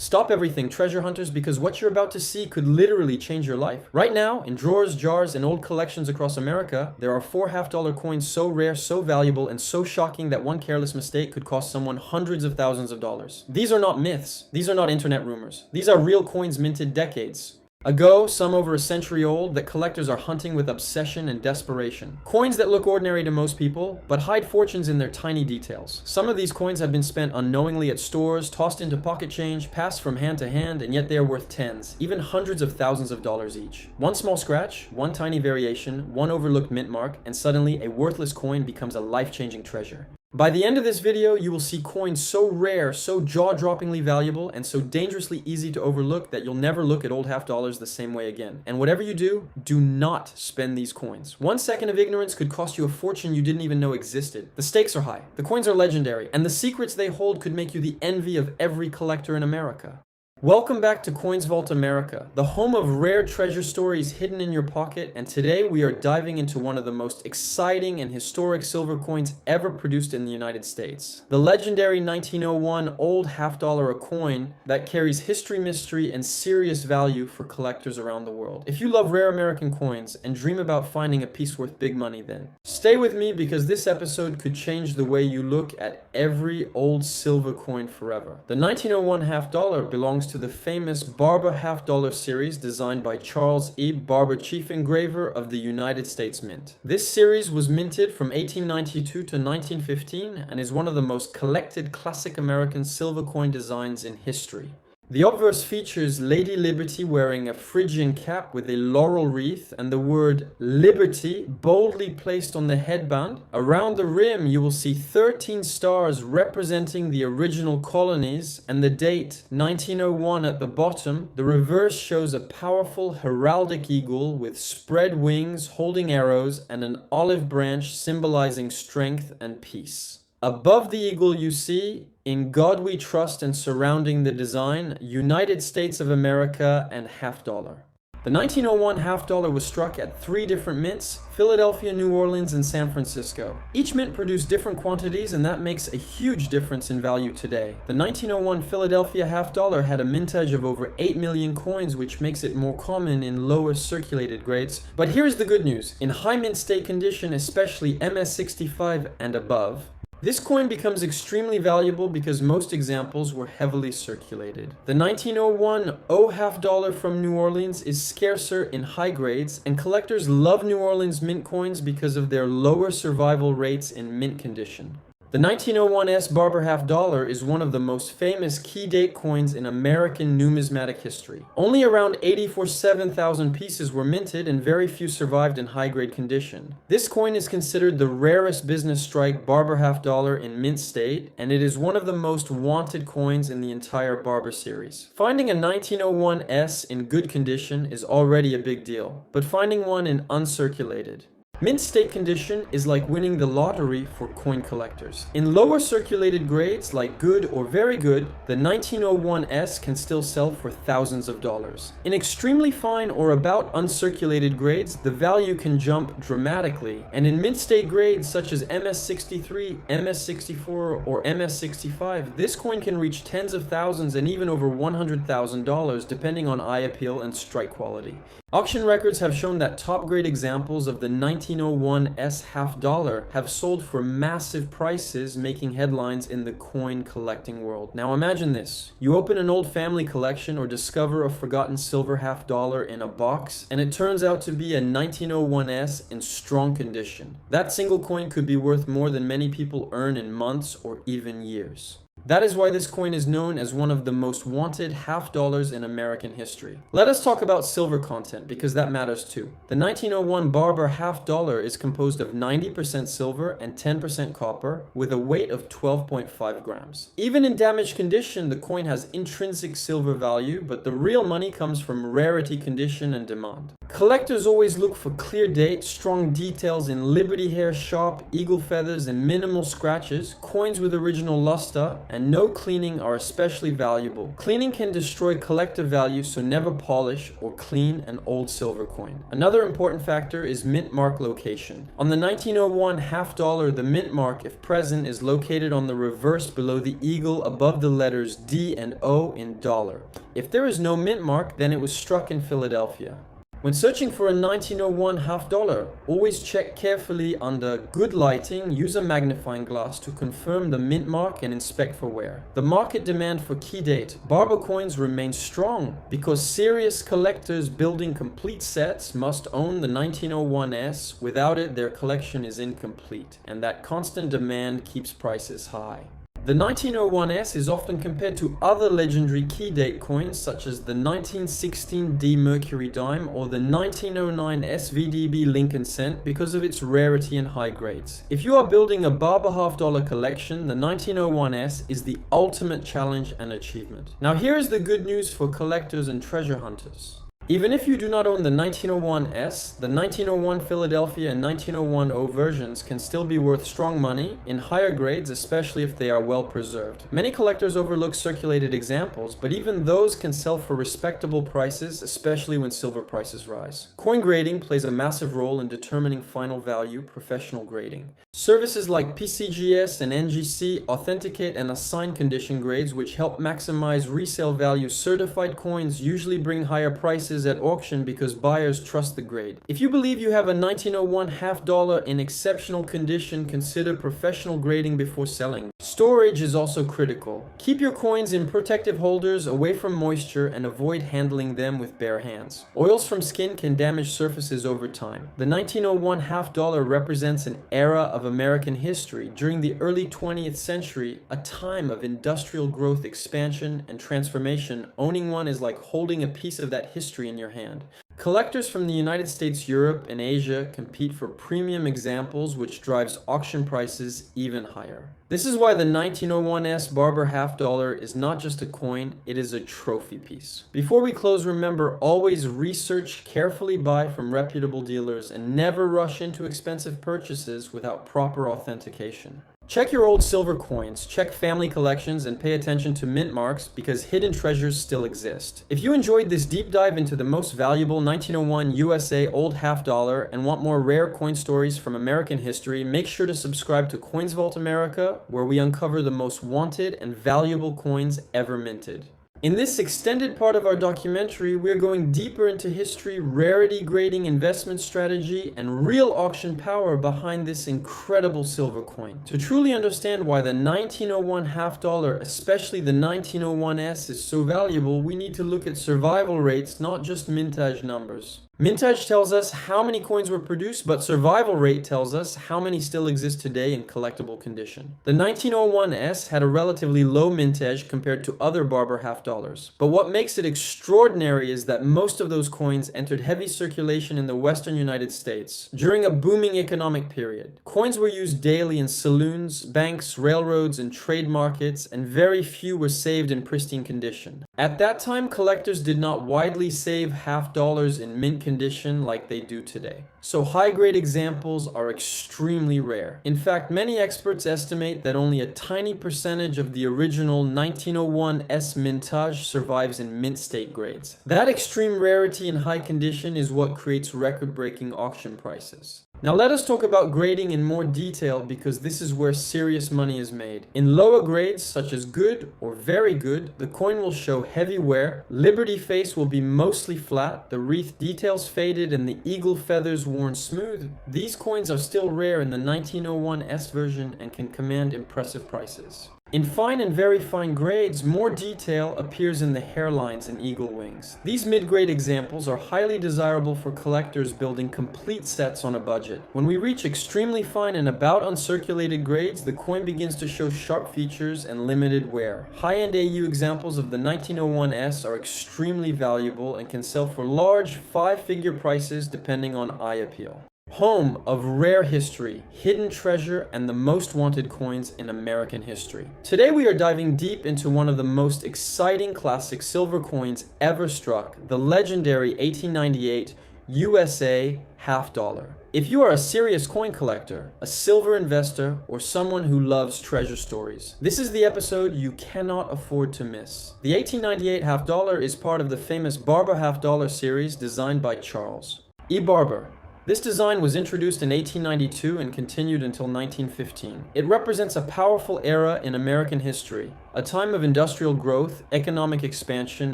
Stop everything, treasure hunters, because what you're about to see could literally change your life. Right now, in drawers, jars, and old collections across America, there are 4 half-dollar coins so rare, so valuable, and so shocking that one careless mistake could cost someone hundreds of thousands of dollars. These are not myths. These are not internet rumors. These are real coins minted decades ago, some over a century old, that collectors are hunting with obsession and desperation. Coins that look ordinary to most people, but hide fortunes in their tiny details. Some of these coins have been spent unknowingly at stores, tossed into pocket change, passed from hand to hand, and yet they are worth tens, even hundreds of thousands of dollars each. One small scratch, one tiny variation, one overlooked mint mark, and suddenly a worthless coin becomes a life-changing treasure. By the end of this video, you will see coins so rare, so jaw-droppingly valuable, and so dangerously easy to overlook that you'll never look at old half dollars the same way again. And whatever you do, do not spend these coins. 1 second of ignorance could cost you a fortune you didn't even know existed. The stakes are high, the coins are legendary, and the secrets they hold could make you the envy of every collector in America. Welcome back to Coins Vault America, the home of rare treasure stories hidden in your pocket, and today we are diving into one of the most exciting and historic silver coins ever produced in the United States. The legendary 1901 old half-dollar coin that carries history, mystery, and serious value for collectors around the world. If you love rare American coins and dream about finding a piece worth big money, then stay with me, because this episode could change the way you look at every old silver coin forever. The 1901 half-dollar belongs to the famous Barber half-dollar series designed by Charles E. Barber, chief engraver of the United States Mint. This series was minted from 1892 to 1915 and is one of the most collected classic American silver coin designs in history. The obverse features Lady Liberty wearing a Phrygian cap with a laurel wreath and the word Liberty boldly placed on the headband. Around the rim, you will see 13 stars representing the original colonies and the date 1901 at the bottom. The reverse shows a powerful heraldic eagle with spread wings holding arrows and an olive branch symbolizing strength and peace. Above the eagle you see, "In God We Trust," and surrounding the design, United States of America and half dollar. The 1901 half dollar was struck at 3 different mints: Philadelphia, New Orleans, and San Francisco. Each mint produced different quantities, and that makes a huge difference in value today. The 1901 Philadelphia half dollar had a mintage of over 8 million coins, which makes it more common in lower circulated grades. But here's the good news: in high mint state condition, especially MS65 and above, this coin becomes extremely valuable because most examples were heavily circulated. The 1901 O half dollar from New Orleans is scarcer in high grades, and collectors love New Orleans mint coins because of their lower survival rates in mint condition. The 1901 S Barber half dollar is one of the most famous key date coins in American numismatic history. Only around 87,000 pieces were minted, and very few survived in high-grade condition. This coin is considered the rarest business strike Barber half dollar in mint state, and it is one of the most wanted coins in the entire Barber series. Finding a 1901 S in good condition is already a big deal, but finding one in uncirculated, mint state condition is like winning the lottery for coin collectors. In lower circulated grades like good or very good, the 1901 S can still sell for thousands of dollars. In extremely fine or about uncirculated grades, the value can jump dramatically, and in mint state grades such as MS63, MS64, or MS65, this coin can reach tens of thousands and even over $100,000 depending on eye appeal and strike quality. Auction records have shown that top-grade examples of the 1901 S half dollar have sold for massive prices, making headlines in the coin collecting world. Now imagine this: you open an old family collection or discover a forgotten silver half dollar in a box, and it turns out to be a 1901 S in strong condition. That single coin could be worth more than many people earn in months or even years. That is why this coin is known as one of the most wanted half dollars in American history. Let us talk about silver content, because that matters too. The 1901 Barber half dollar is composed of 90% silver and 10% copper, with a weight of 12.5 grams. Even in damaged condition, the coin has intrinsic silver value, but the real money comes from rarity, condition, and demand. Collectors always look for clear date, strong details in Liberty hair, sharp eagle feathers, and minimal scratches, coins with original luster, and no cleaning are especially valuable. Cleaning can destroy collective value, so never polish or clean an old silver coin. Another important factor is mint mark location. On the 1901 half dollar, the mint mark, if present, is located on the reverse below the eagle above the letters D and O in dollar. If there is no mint mark, then it was struck in Philadelphia. When searching for a 1901 half dollar, always check carefully under good lighting, use a magnifying glass to confirm the mint mark and inspect for wear. The market demand for key date Barber coins remains strong because serious collectors building complete sets must own the 1901S. Without it, their collection is incomplete, and that constant demand keeps prices high. The 1901S is often compared to other legendary key date coins such as the 1916 D Mercury dime or the 1909 SVDB Lincoln cent because of its rarity and high grades. If you are building a Barber half dollar collection, the 1901S is the ultimate challenge and achievement. Now here is the good news for collectors and treasure hunters. Even if you do not own the 1901S, the 1901 Philadelphia and 1901 O versions can still be worth strong money in higher grades, especially if they are well preserved. Many collectors overlook circulated examples, but even those can sell for respectable prices, especially when silver prices rise. Coin grading plays a massive role in determining final value, professional grading. Services like PCGS and NGC authenticate and assign condition grades, which help maximize resale value. Certified coins usually bring higher prices at auction because buyers trust the grade. If you believe you have a 1901 half dollar in exceptional condition, consider professional grading before selling. Storage is also critical. Keep your coins in protective holders away from moisture and avoid handling them with bare hands. Oils from skin can damage surfaces over time. The 1901 half dollar represents an era of American history during the early 20th century, a time of industrial growth, expansion, and transformation. Owning one is like holding a piece of that history in your hand. Collectors from the United States, Europe, and Asia compete for premium examples, which drives auction prices even higher. This is why the 1901S Barber half dollar is not just a coin, it is a trophy piece. Before we close, remember, always research, carefully buy from reputable dealers, and never rush into expensive purchases without proper authentication. Check your old silver coins, check family collections, and pay attention to mint marks because hidden treasures still exist. If you enjoyed this deep dive into the most valuable 1901 USA old half dollar and want more rare coin stories from American history, make sure to subscribe to Coins Vault America, where we uncover the most wanted and valuable coins ever minted. In this extended part of our documentary, we're going deeper into history, rarity grading, investment strategy, and real auction power behind this incredible silver coin. To truly understand why the 1901 half dollar, especially the 1901S, is so valuable, we need to look at survival rates, not just mintage numbers. Mintage tells us how many coins were produced, but survival rate tells us how many still exist today in collectible condition. The 1901S had a relatively low mintage compared to other Barber half dollars. But what makes it extraordinary is that most of those coins entered heavy circulation in the western United States during a booming economic period. Coins were used daily in saloons, banks, railroads, and trade markets, and very few were saved in pristine condition. At that time, collectors did not widely save half dollars in mint condition like they do today. So high-grade examples are extremely rare. In fact, many experts estimate that only a tiny percentage of the original 1901S mintage survives in mint state grades. That extreme rarity and high condition is what creates record-breaking auction prices. Now let us talk about grading in more detail because this is where serious money is made. In lower grades such as good or very good, the coin will show heavy wear, Liberty face will be mostly flat, the wreath details faded, and the eagle feathers worn smooth. These coins are still rare in the 1901S version and can command impressive prices. In fine and very fine grades, more detail appears in the hairlines and eagle wings. These mid-grade examples are highly desirable for collectors building complete sets on a budget. When we reach extremely fine and about uncirculated grades, the coin begins to show sharp features and limited wear. High-end AU examples of the 1901S are extremely valuable and can sell for large five-figure prices depending on eye appeal. Home of rare history, hidden treasure, and the most wanted coins in American history. Today we are diving deep into one of the most exciting classic silver coins ever struck, the legendary 1898 USA half dollar. If you are a serious coin collector, a silver investor, or someone who loves treasure stories, this is the episode you cannot afford to miss. The 1898 half dollar is part of the famous Barber half dollar series designed by Charles E. Barber. This design was introduced in 1892 and continued until 1915. It represents a powerful era in American history, a time of industrial growth, economic expansion,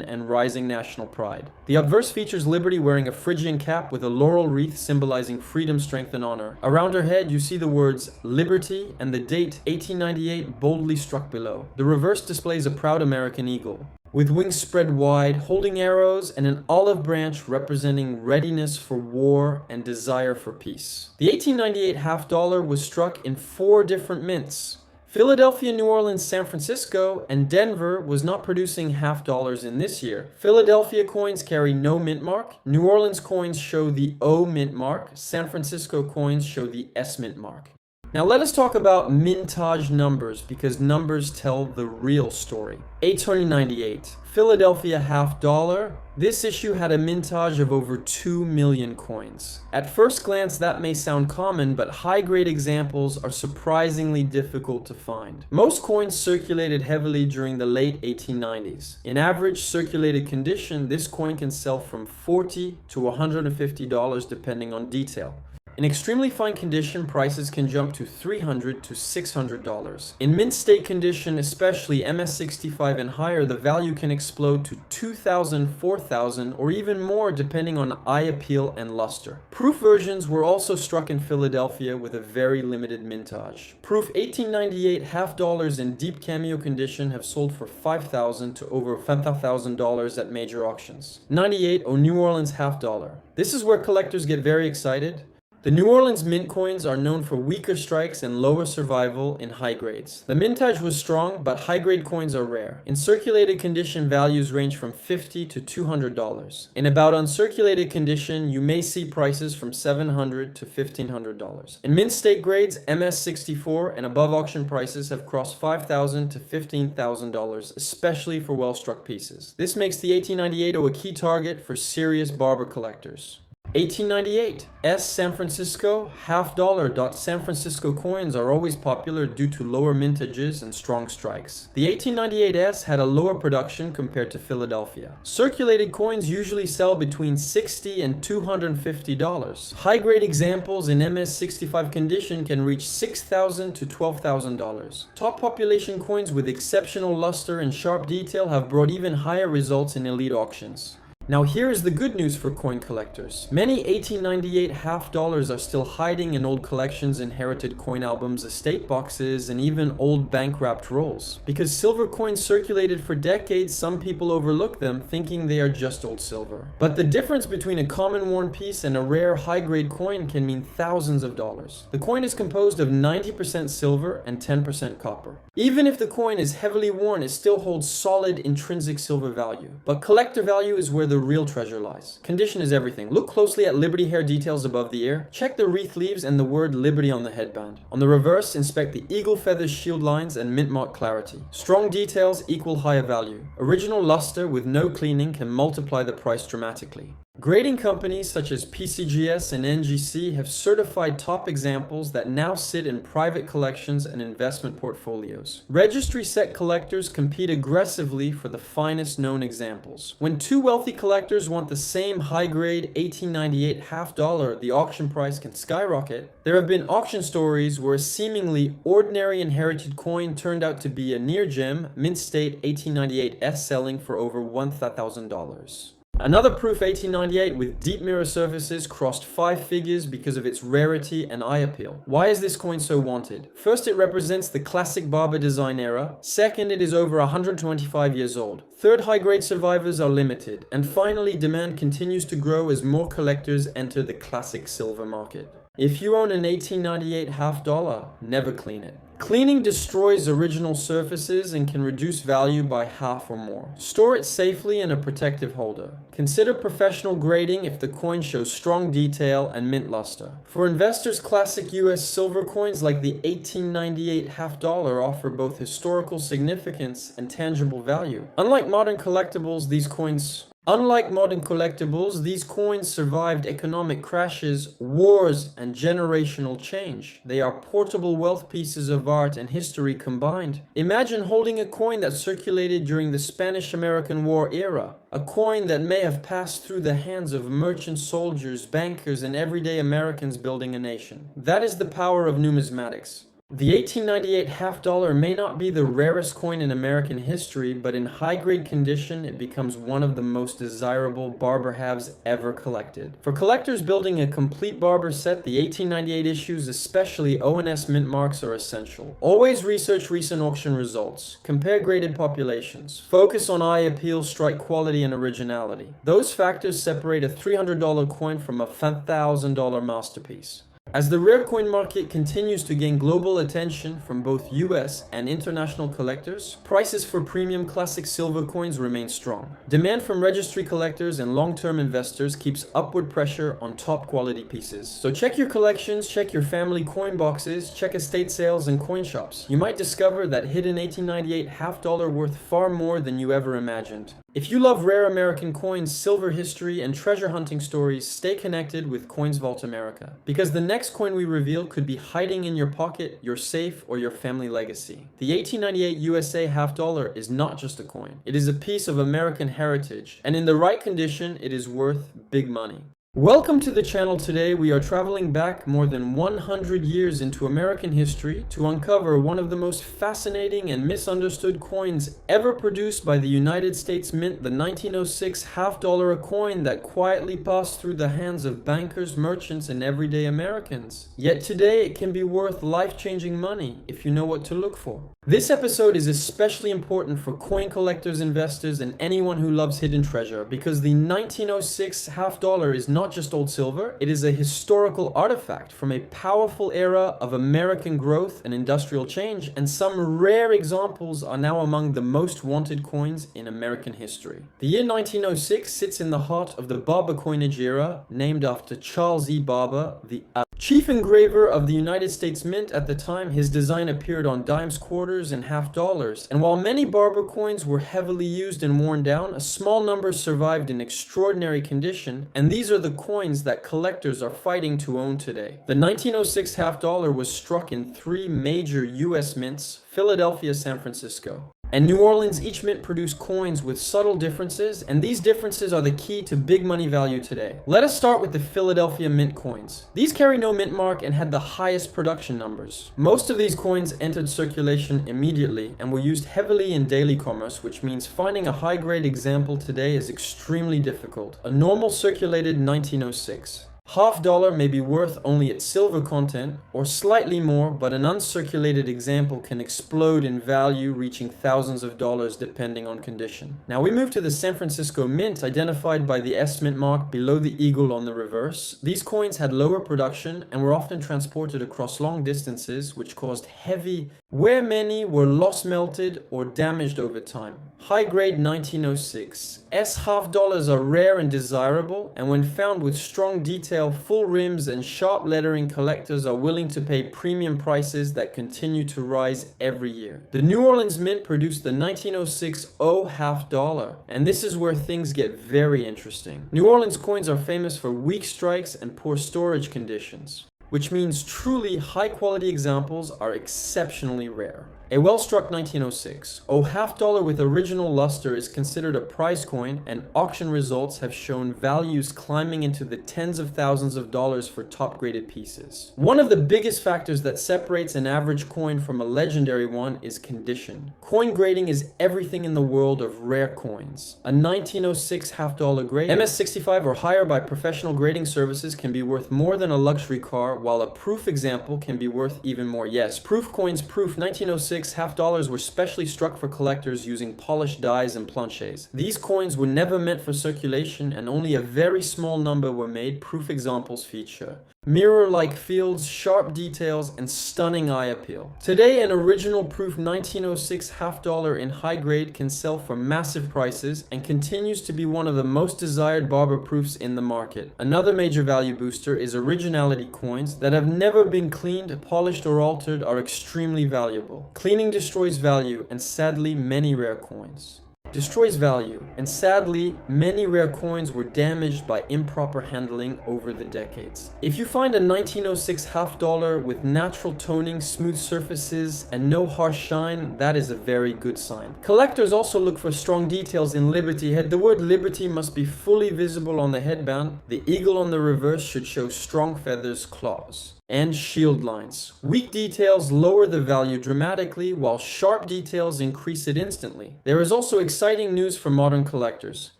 and rising national pride. The obverse features Liberty wearing a Phrygian cap with a laurel wreath symbolizing freedom, strength, and honor. Around her head, you see the words Liberty and the date 1898 boldly struck below. The reverse displays a proud American eagle, with wings spread wide, holding arrows, and an olive branch representing readiness for war and desire for peace. The 1898 half dollar was struck in 4 different mints. Philadelphia, New Orleans, San Francisco, and Denver was not producing half dollars in this year. Philadelphia coins carry no mint mark, New Orleans coins show the O mint mark, San Francisco coins show the S mint mark. Now let us talk about mintage numbers, because numbers tell the real story. 1898, Philadelphia half dollar. This issue had a mintage of over 2 million coins. At first glance that may sound common, but high-grade examples are surprisingly difficult to find. Most coins circulated heavily during the late 1890s. In average circulated condition, this coin can sell from $40 to $150 depending on detail. In extremely fine condition, prices can jump to $300 to $600. In mint state condition, especially MS65 and higher, the value can explode to $2,000, $4,000, or even more depending on eye appeal and luster. Proof versions were also struck in Philadelphia with a very limited mintage. Proof 1898 half dollars in deep cameo condition have sold for $5,000 to over $5,000 at major auctions. 98 or New Orleans half dollar. This is where collectors get very excited. The New Orleans mint coins are known for weaker strikes and lower survival in high grades. The mintage was strong, but high grade coins are rare. In circulated condition, values range from $50 to $200. In about uncirculated condition, you may see prices from $700 to $1,500. In mint state grades, MS64 and above auction prices have crossed $5,000 to $15,000, especially for well-struck pieces. This makes the 1898 a key target for serious barber collectors. 1898, S San Francisco half dollar. San Francisco coins are always popular due to lower mintages and strong strikes. The 1898 S had a lower production compared to Philadelphia. Circulated coins usually sell between $60 and $250. High-grade examples in MS65 condition can reach $6,000 to $12,000. Top population coins with exceptional luster and sharp detail have brought even higher results in elite auctions. Now here is the good news for coin collectors. Many 1898 half dollars are still hiding in old collections, inherited coin albums, estate boxes, and even old bank-wrapped rolls. Because silver coins circulated for decades, some people overlook them, thinking they are just old silver. But the difference between a common worn piece and a rare high-grade coin can mean thousands of dollars. The coin is composed of 90% silver and 10% copper. Even if the coin is heavily worn, it still holds solid intrinsic silver value. But collector value is where the real treasure lies. Condition is everything. Look closely at Liberty hair details above the ear. Check the wreath leaves and the word Liberty on the headband. On the reverse, inspect the eagle feathers shield lines and mint mark clarity. Strong details equal higher value. Original luster with no cleaning can multiply the price dramatically. Grading companies such as PCGS and NGC have certified top examples that now sit in private collections and investment portfolios. Registry set collectors compete aggressively for the finest known examples. When two wealthy collectors want the same high-grade 1898 half dollar, the auction price can skyrocket. There have been auction stories where a seemingly ordinary inherited coin turned out to be a near gem, mint state 1898 S selling for over $1,000. Another proof 1898 with deep mirror surfaces crossed 5 figures because of its rarity and eye appeal. Why is this coin so wanted? First, it represents the classic Barber design era. Second, it is over 125 years old. Third, high-grade survivors are limited. And finally, demand continues to grow as more collectors enter the classic silver market. If you own an 1898 half dollar, never clean it. Cleaning destroys original surfaces and can reduce value by half or more. Store it safely in a protective holder. Consider professional grading if the coin shows strong detail and mint luster. For investors, classic US silver coins like the 1898 half dollar offer both historical significance and tangible value. Unlike modern collectibles, these coins Unlike modern collectibles, these coins survived economic crashes, wars, and generational change. They are portable wealth pieces of art and history combined. Imagine holding a coin that circulated during the Spanish-American War era, a coin that may have passed through the hands of merchant soldiers, bankers, and everyday Americans building a nation. That is the power of numismatics. The 1898 half dollar may not be the rarest coin in American history, but in high-grade condition, it becomes one of the most desirable Barber halves ever collected. For collectors building a complete Barber set, the 1898 issues, especially ONS mint marks, are essential. Always research recent auction results. Compare graded populations. Focus on eye appeal, strike quality, and originality. Those factors separate a $300 coin from a $1,000 masterpiece. As the rare coin market continues to gain global attention from both US and international collectors, prices for premium classic silver coins remain strong. Demand from registry collectors and long-term investors keeps upward pressure on top quality pieces. So check your collections, check your family coin boxes, check estate sales and coin shops. You might discover that hidden 1898 half dollar worth far more than you ever imagined. If you love rare American coins, silver history, and treasure hunting stories, stay connected with Coins Vault America. Because the next coin we reveal could be hiding in your pocket, your safe, or your family legacy. The 1898 USA half dollar is not just a coin. It is a piece of American heritage, and in the right condition, it is worth big money. Welcome to the channel. Today we are traveling back more than 100 years into American history to uncover one of the most fascinating and misunderstood coins ever produced by the United States Mint, the 1906 half dollar, a coin that quietly passed through the hands of bankers, merchants, and everyday Americans. Yet today it can be worth life-changing money if you know what to look for. This episode is especially important for coin collectors, investors, and anyone who loves hidden treasure, because the 1906 half dollar is not just old silver, it is a historical artifact from a powerful era of American growth and industrial change, and some rare examples are now among the most wanted coins in American history. The year 1906 sits in the heart of the Barber coinage era, named after Charles E. Barber, the chief engraver of the United States Mint. At the time, his design appeared on dimes, quarters, and half dollars. And while many Barber coins were heavily used and worn down, a small number survived in extraordinary condition, and these are the coins that collectors are fighting to own today. The 1906 half dollar was struck in 3 major US mints: Philadelphia, San Francisco, and New Orleans. Each mint produced coins with subtle differences, and these differences are the key to big money value today. Let us start with the Philadelphia mint coins. These carry no mint mark and had the highest production numbers. Most of these coins entered circulation immediately and were used heavily in daily commerce, which means finding a high-grade example today is extremely difficult. A normal circulated 1906 half dollar may be worth only its silver content or slightly more, but an uncirculated example can explode in value, reaching thousands of dollars depending on condition. Now we move to the San Francisco Mint, identified by the S mint mark below the eagle on the reverse. These coins had lower production and were often transported across long distances, which caused heavy wear. Many were lost, melted, or damaged over time. High grade 1906 S half dollars are rare and desirable, and when found with strong detail, full rims, and sharp lettering, collectors are willing to pay premium prices that continue to rise every year. The New Orleans Mint produced the 1906 O half dollar, and this is where things get very interesting. New Orleans coins are famous for weak strikes and poor storage conditions, which means truly high-quality examples are exceptionally rare. A well-struck 1906 O half dollar with original luster is considered a prize coin, and auction results have shown values climbing into the tens of thousands of dollars for top-graded pieces. One of the biggest factors that separates an average coin from a legendary one is condition. Coin grading is everything in the world of rare coins. A 1906 half dollar grade, MS65 or higher by professional grading services, can be worth more than a luxury car, while a proof example can be worth even more. Yes, proof coins. Proof 1906 half dollars were specially struck for collectors using polished dies and planches. These coins were never meant for circulation, and only a very small number were made. Proof examples feature mirror-like fields, sharp details, and stunning eye appeal. Today, an original proof 1906 half dollar in high grade can sell for massive prices and continues to be one of the most desired Barber proofs in the market. Another major value booster is originality coins that have never been cleaned, polished, or altered are extremely valuable. Cleaning destroys value, and sadly, many rare coins. destroys value, and sadly, many rare coins were damaged by improper handling over the decades. If you find a 1906 half dollar with natural toning, smooth surfaces, and no harsh shine, that is a very good sign. Collectors also look for strong details in Liberty head. The word Liberty must be fully visible on the headband. The eagle on the reverse should show strong feathers, claws, and shield lines. Weak details lower the value dramatically, while sharp details increase it instantly. There is also exciting news for modern collectors.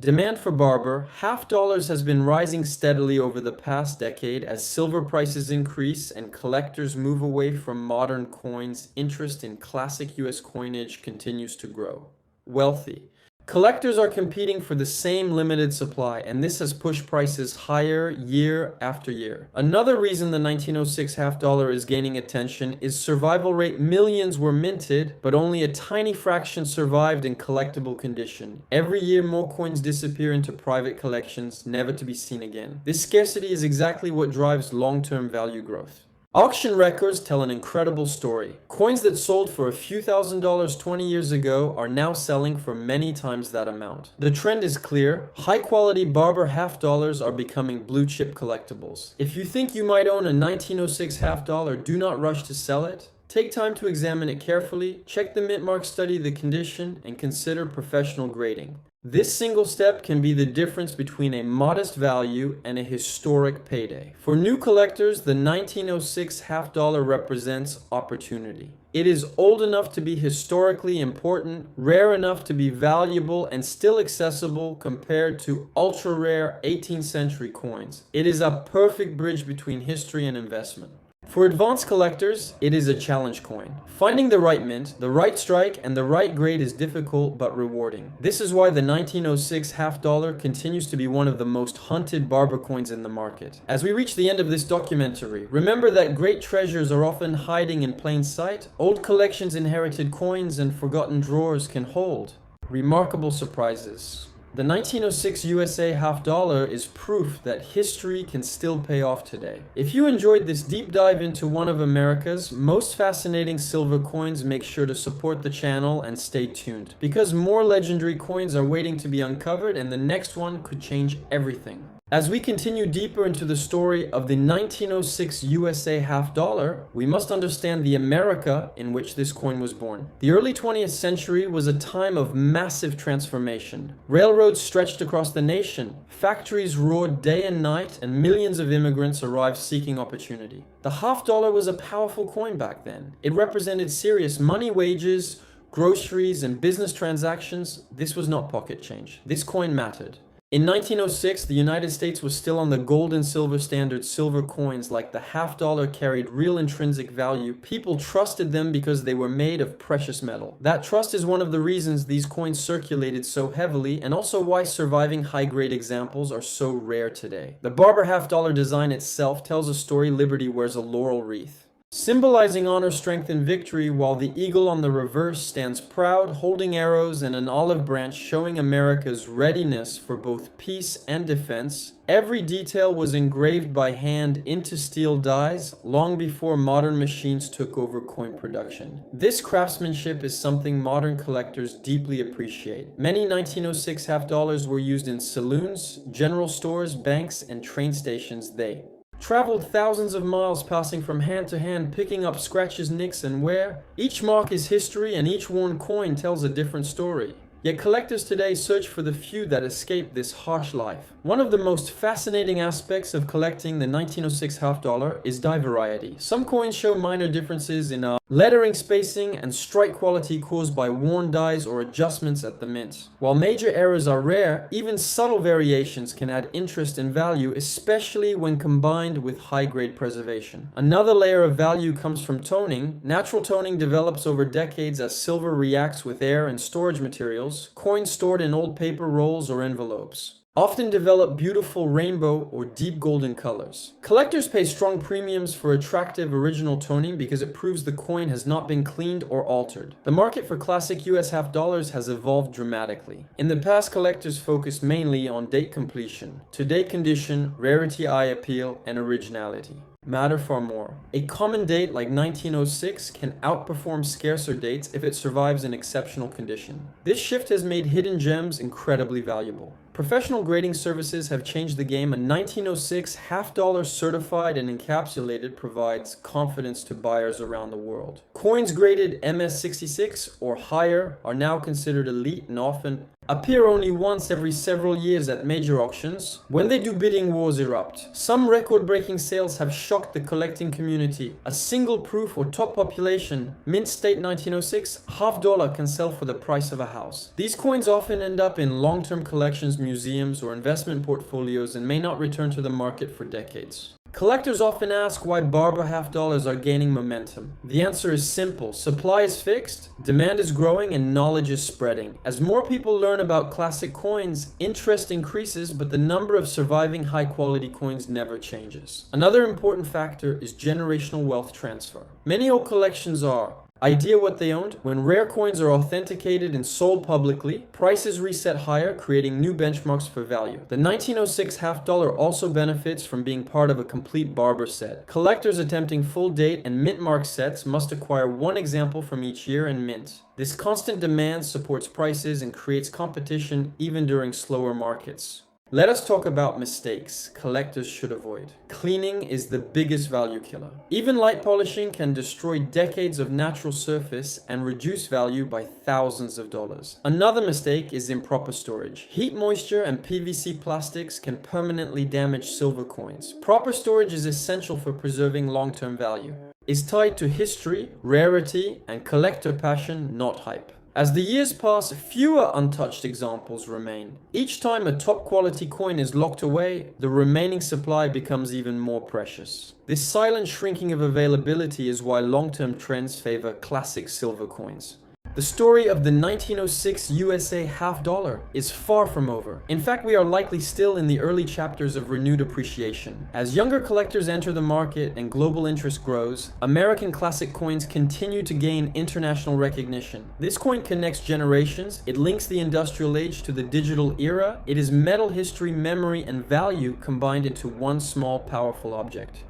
Demand for Barber half dollars has been rising steadily over the past decade as silver prices increase and collectors move away from modern coins. Interest in classic US coinage continues to grow. Wealthy. Collectors are competing for the same limited supply, and this has pushed prices higher year after year. Another reason the 1906 half dollar is gaining attention is survival rate. Millions were minted, but only a tiny fraction survived in collectible condition. Every year, more coins disappear into private collections, never to be seen again. This scarcity is exactly what drives long-term value growth. Auction records tell an incredible story. Coins that sold for a few $1,000s 20 years ago are now selling for many times that amount. The trend is clear. High-quality Barber half dollars are becoming blue-chip collectibles. If you think you might own a 1906 half dollar, do not rush to sell it. Take time to examine it carefully, check the mint mark, study the condition, and consider professional grading. This single step can be the difference between a modest value and a historic payday. For new collectors, the 1906 half dollar represents opportunity. It is old enough to be historically important, rare enough to be valuable, and still accessible compared to ultra-rare 18th century coins. It is a perfect bridge between history and investment. For advanced collectors, it is a challenge coin. Finding the right mint, the right strike, and the right grade is difficult but rewarding. This is why the 1906 half dollar continues to be one of the most hunted Barber coins in the market. As we reach the end of this documentary, remember that great treasures are often hiding in plain sight. Old collections, inherited coins, and forgotten drawers can hold remarkable surprises. The 1906 USA half dollar is proof that history can still pay off today. If you enjoyed this deep dive into one of America's most fascinating silver coins, make sure to support the channel and stay tuned, because more legendary coins are waiting to be uncovered and the next one could change everything. As we continue deeper into the story of the 1906 USA half dollar, we must understand the America in which this coin was born. The early 20th century was a time of massive transformation. Railroads stretched across the nation, factories roared day and night, and millions of immigrants arrived seeking opportunity. The half dollar was a powerful coin back then. It represented serious money, wages, groceries, and business transactions. This was not pocket change. This coin mattered. In 1906, the United States was still on the gold and silver standard. Silver coins like the half dollar carried real intrinsic value. People trusted them because they were made of precious metal. That trust is one of the reasons these coins circulated so heavily, and also why surviving high-grade examples are so rare today. The Barber half dollar design itself tells a story. Liberty wears a laurel wreath, symbolizing honor, strength, and victory, while the eagle on the reverse stands proud, holding arrows and an olive branch, showing America's readiness for both peace and defense. Every detail was engraved by hand into steel dies long before modern machines took over coin production. This craftsmanship is something modern collectors deeply appreciate. Many 1906 half dollars were used in saloons, general stores, banks, and train stations. They traveled thousands of miles, passing from hand to hand, picking up scratches, nicks, and wear. Each mark is history, and each worn coin tells a different story. Yet collectors today search for the few that escape this harsh life. One of the most fascinating aspects of collecting the 1906 half dollar is die variety. Some coins show minor differences in lettering, spacing, and strike quality caused by worn dies or adjustments at the mint. While major errors are rare, even subtle variations can add interest and value, especially when combined with high-grade preservation. Another layer of value comes from toning. Natural toning develops over decades as silver reacts with air and storage materials. Coins stored in old paper rolls or envelopes often develop beautiful rainbow or deep golden colors. Collectors pay strong premiums for attractive original toning because it proves the coin has not been cleaned or altered. The market for classic US half dollars has evolved dramatically. In the past, collectors focused mainly on date completion, to-date condition, rarity, eye appeal, and originality. matter far more. A common date like 1906 can outperform scarcer dates if it survives in exceptional condition. This shift has made hidden gems incredibly valuable. Professional grading services have changed the game. A 1906 half-dollar certified and encapsulated provides confidence to buyers around the world. Coins graded MS66 or higher are now considered elite and often appear only once every several years at major auctions. When they do, bidding wars erupt. Some record-breaking sales have shocked the collecting community. A single proof or top population, mint state 1906, half-dollar can sell for the price of a house. These coins often end up in long-term collections, museums, or investment portfolios and may not return to the market for decades. Collectors often ask why Barber half-dollars are gaining momentum. The answer is simple. Supply is fixed, demand is growing, and knowledge is spreading. As more people learn about classic coins, interest increases, but the number of surviving high-quality coins never changes. Another important factor is generational wealth transfer. Many old collections are idea what they owned. When rare coins are authenticated and sold publicly, prices reset higher, creating new benchmarks for value. The 1906 half-dollar also benefits from being part of a complete Barber set. Collectors attempting full date and mint mark sets must acquire one example from each year and mint. This constant demand supports prices and creates competition even during slower markets. Let us talk about mistakes collectors should avoid. Cleaning is the biggest value killer. Even light polishing can destroy decades of natural surface and reduce value by thousands of dollars. Another mistake is improper storage. Heat, moisture, and PVC plastics can permanently damage silver coins. Proper storage is essential for preserving long-term value. It's tied to history, rarity, and collector passion, not hype. As the years pass, fewer untouched examples remain. Each time a top quality coin is locked away, the remaining supply becomes even more precious. This silent shrinking of availability is why long-term trends favor classic silver coins. The story of the 1906 USA half-dollar is far from over. In fact, we are likely still in the early chapters of renewed appreciation. As younger collectors enter the market and global interest grows, American classic coins continue to gain international recognition. This coin connects generations, it links the industrial age to the digital era, it is metal history, memory, and value combined into one small, powerful object.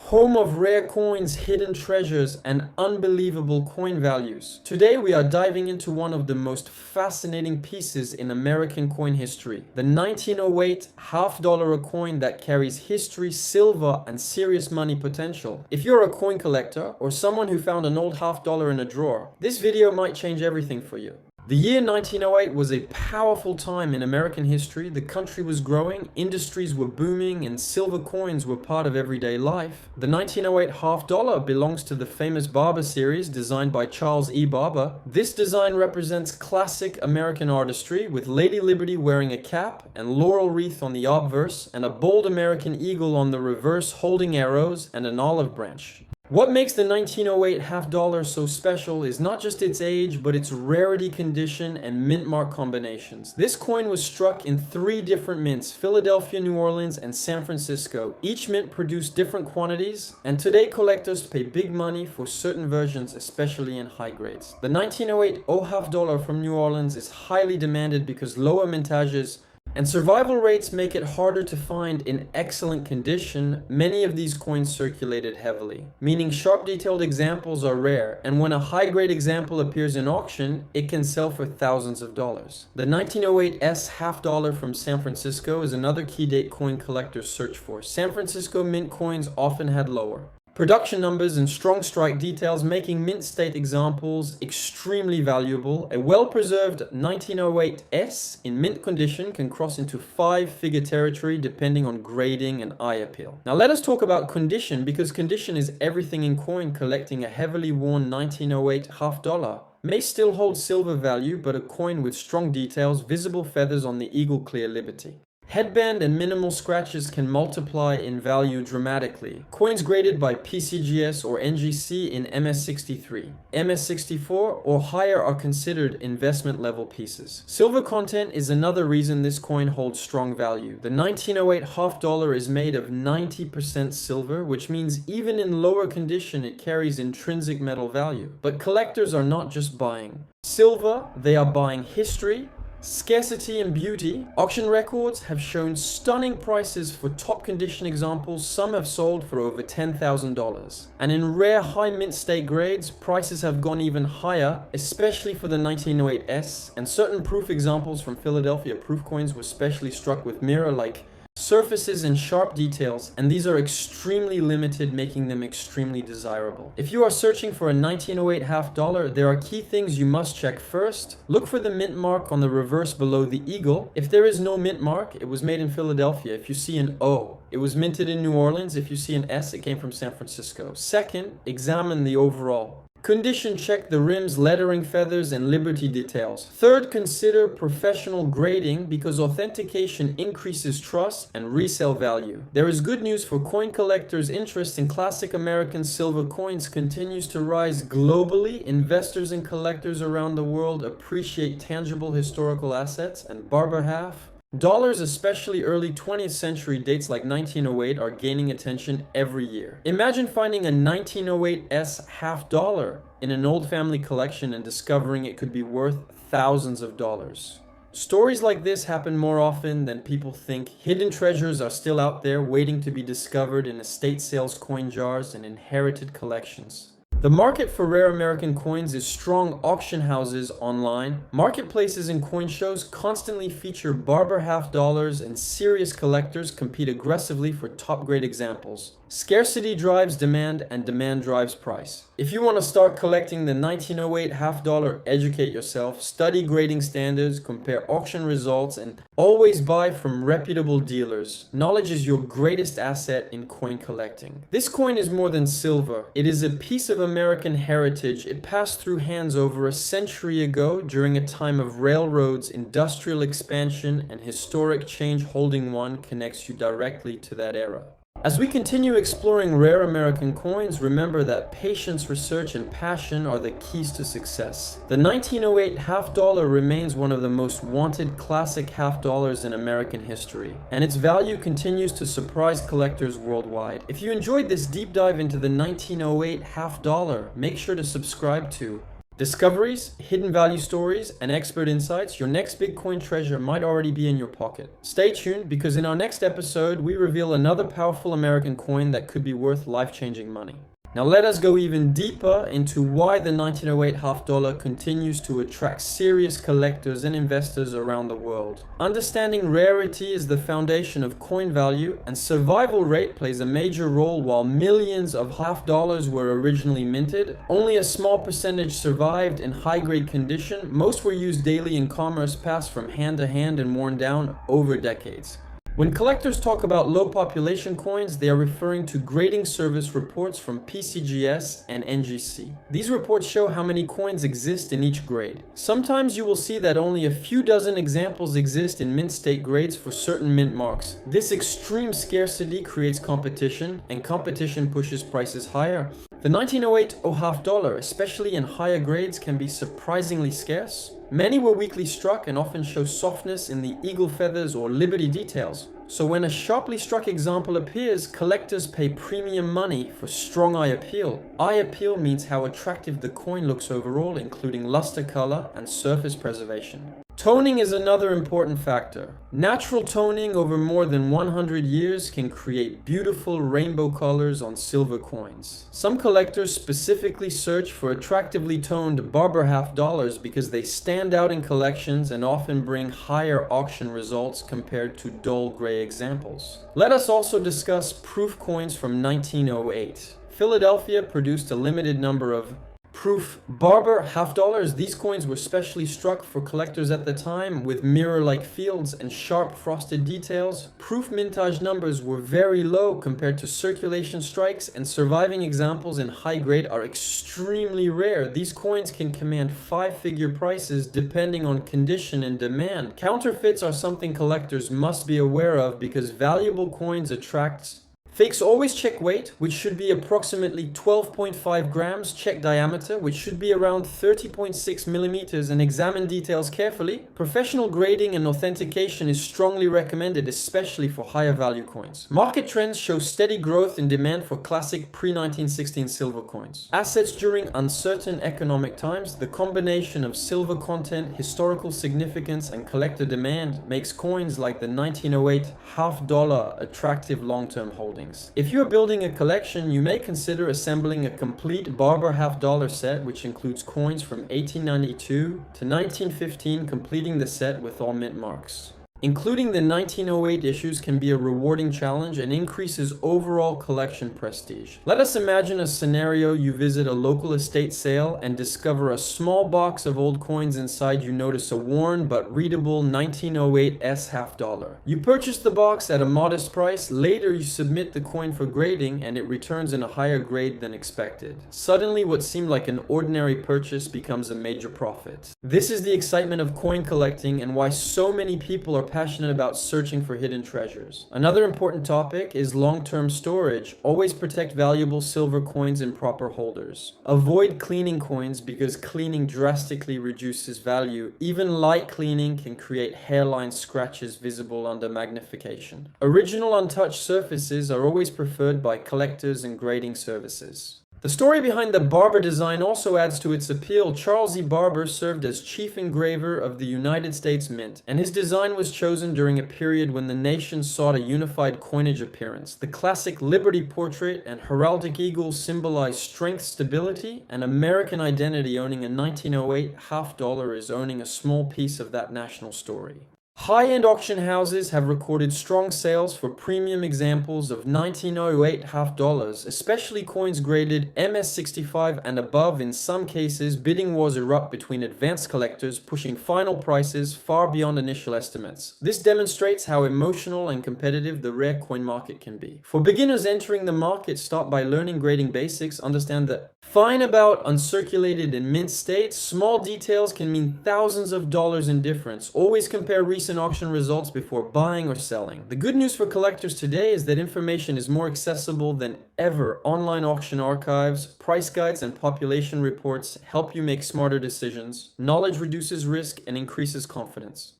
Home of rare coins, hidden treasures, and unbelievable coin values. Today we are diving into one of the most fascinating pieces in American coin history. The 1908 half-dollar, a coin that carries history, silver, and serious money potential. If you're a coin collector or someone who found an old half-dollar in a drawer, this video might change everything for you. The year 1908 was a powerful time in American history. The country was growing, industries were booming, and silver coins were part of everyday life. The 1908 half-dollar belongs to the famous Barber series designed by Charles E. Barber. This design represents classic American artistry, with Lady Liberty wearing a cap and laurel wreath on the obverse, and a bold American eagle on the reverse holding arrows and an olive branch. What makes the 1908 half-dollar so special is not just its age, but its rarity, condition, and mint mark combinations. This coin was struck in 3 different mints: Philadelphia, New Orleans, and San Francisco. Each mint produced different quantities, and today collectors pay big money for certain versions, especially in high grades. The 1908 O half-dollar from New Orleans is highly demanded because lower mintages and survival rates make it harder to find in excellent condition. Many of these coins circulated heavily, meaning sharp detailed examples are rare, and when a high-grade example appears in auction, it can sell for thousands of dollars. The 1908 S half-dollar from San Francisco is another key date coin collectors search for. San Francisco mint coins often had lower production numbers and strong strike details, making mint state examples extremely valuable. A well-preserved 1908 S in mint condition can cross into 5-figure territory depending on grading and eye appeal. Now let us talk about condition, because condition is everything in coin collecting. A heavily worn 1908 half-dollar may still hold silver value, but a coin with strong details, visible feathers on the Eagle Clear Liberty. Headband and minimal scratches can multiply in value dramatically. Coins graded by PCGS or NGC in MS63, MS64, or higher are considered investment level pieces. Silver content is another reason this coin holds strong value. The 1908 half-dollar is made of 90% silver, which means even in lower condition it carries intrinsic metal value. But collectors are not just buying silver, they are buying history, Scarcity and beauty. Auction records have shown stunning prices for top condition examples. Some have sold for over $10,000. And in rare high mint state grades, prices have gone even higher, especially for the 1908S, and certain proof examples from Philadelphia proof coins were specially struck with mirror-like surfaces and sharp details, and these are extremely limited, making them extremely desirable. If you are searching for a 1908 half dollar, there are key things you must check first. Look for the mint mark on the reverse below the eagle. If there is no mint mark, it was made in Philadelphia. If you see an O, it was minted in New Orleans. If you see an S, it came from San Francisco. Second, examine the overall condition. Check the rims, lettering, feathers, and liberty details. Third, consider professional grading because authentication increases trust and resale value. There is good news for coin collectors. Interest in classic American silver coins continues to rise globally. Investors and collectors around the world appreciate tangible historical assets, and Barber half dollars, especially early 20th century dates like 1908, are gaining attention every year. Imagine finding a 1908S half dollar in an old family collection and discovering it could be worth thousands of dollars. Stories like this happen more often than people think. Hidden treasures are still out there waiting to be discovered in estate sales, coin jars, and inherited collections. The market for rare American coins is strong. Auction houses online, marketplaces, and coin shows constantly feature Barber half dollars, and serious collectors compete aggressively for top grade examples. Scarcity drives demand, and demand drives price. If you want to start collecting the 1908 half dollar, educate yourself, study grading standards, compare auction results, and always buy from reputable dealers. Knowledge is your greatest asset in coin collecting. This coin is more than silver. It is a piece of American heritage. It passed through hands over a century ago during a time of railroads, industrial expansion, and historic change. Holding one connects you directly to that era. As we continue exploring rare American coins, remember that patience, research, and passion are the keys to success. The 1908 half dollar remains one of the most wanted classic half dollars in American history, and its value continues to surprise collectors worldwide. If you enjoyed this deep dive into the 1908 half dollar, make sure to subscribe to Discoveries, Hidden Value Stories, and Expert Insights. Your next Bitcoin treasure might already be in your pocket. Stay tuned because in our next episode, we reveal another powerful American coin that could be worth life-changing money. Now let us go even deeper into why the 1908 half dollar continues to attract serious collectors and investors around the world. Understanding rarity is the foundation of coin value, and survival rate plays a major role. While millions of half dollars were originally minted, only a small percentage survived in high-grade condition. Most were used daily in commerce, passed from hand to hand, and worn down over decades. When collectors talk about low population coins, they are referring to grading service reports from PCGS and NGC. These reports show how many coins exist in each grade. Sometimes you will see that only a few dozen examples exist in mint state grades for certain mint marks. This extreme scarcity creates competition, and competition pushes prices higher. The 1908 half dollar, especially in higher grades, can be surprisingly scarce. Many were weakly struck and often show softness in the eagle feathers or liberty details. So when a sharply struck example appears, collectors pay premium money for strong eye appeal. Eye appeal means how attractive the coin looks overall, including luster color and surface preservation. Toning is another important factor. Natural toning over more than 100 years can create beautiful rainbow colors on silver coins. Some collectors specifically search for attractively toned Barber half dollars because they stand out in collections and often bring higher auction results compared to dull gray examples. Let us also discuss proof coins from 1908. Philadelphia produced a limited number of proof Barber half dollars. These coins were specially struck for collectors at the time with mirror-like fields and sharp frosted details. Proof mintage numbers were very low compared to circulation strikes, and surviving examples in high grade are extremely rare. These coins can command five-figure prices depending on condition and demand. Counterfeits are something collectors must be aware of because valuable coins attract Fakes always check weight, which should be approximately 12.5 grams, check diameter, which should be around 30.6 millimeters, and examine details carefully. Professional grading and authentication is strongly recommended, especially for higher value coins. Market trends show steady growth in demand for classic pre-1916 silver coins. Assets during uncertain economic times, the combination of silver content, historical significance, and collector demand makes coins like the 1908 half dollar attractive long-term holdings. If you're building a collection, you may consider assembling a complete Barber half dollar set, which includes coins from 1892 to 1915, completing the set with all mint marks. Including the 1908 issues can be a rewarding challenge and increases overall collection prestige. Let us imagine a scenario: you visit a local estate sale and discover a small box of old coins. Inside, you notice a worn but readable 1908 S half dollar. You purchase the box at a modest price. Later, you submit the coin for grading and it returns in a higher grade than expected. Suddenly, what seemed like an ordinary purchase becomes a major profit. This is the excitement of coin collecting and why so many people are passionate about searching for hidden treasures. Another important topic is long-term storage. Always protect valuable silver coins in proper holders. Avoid cleaning coins because cleaning drastically reduces value. Even light cleaning can create hairline scratches visible under magnification. Original untouched surfaces are always preferred by collectors and grading services. The story behind the Barber design also adds to its appeal. Charles E. Barber served as chief engraver of the United States Mint, and his design was chosen during a period when the nation sought a unified coinage appearance. The classic Liberty portrait and heraldic eagles symbolize strength, stability, and American identity. Owning a 1908 half dollar is owning a small piece of that national story. High-end auction houses have recorded strong sales for premium examples of 1908 half dollars, especially coins graded MS65 and above. In some cases, bidding wars erupt between advanced collectors, pushing final prices far beyond initial estimates. This demonstrates how emotional and competitive the rare coin market can be. For beginners entering the market, start by learning grading basics. Understand that fine about uncirculated and mint states, small details can mean thousands of dollars in difference. Always compare recent auction results before buying or selling. The good news for collectors today is that information is more accessible than ever. Online auction archives, price guides, and population reports help you make smarter decisions. Knowledge reduces risk and increases confidence.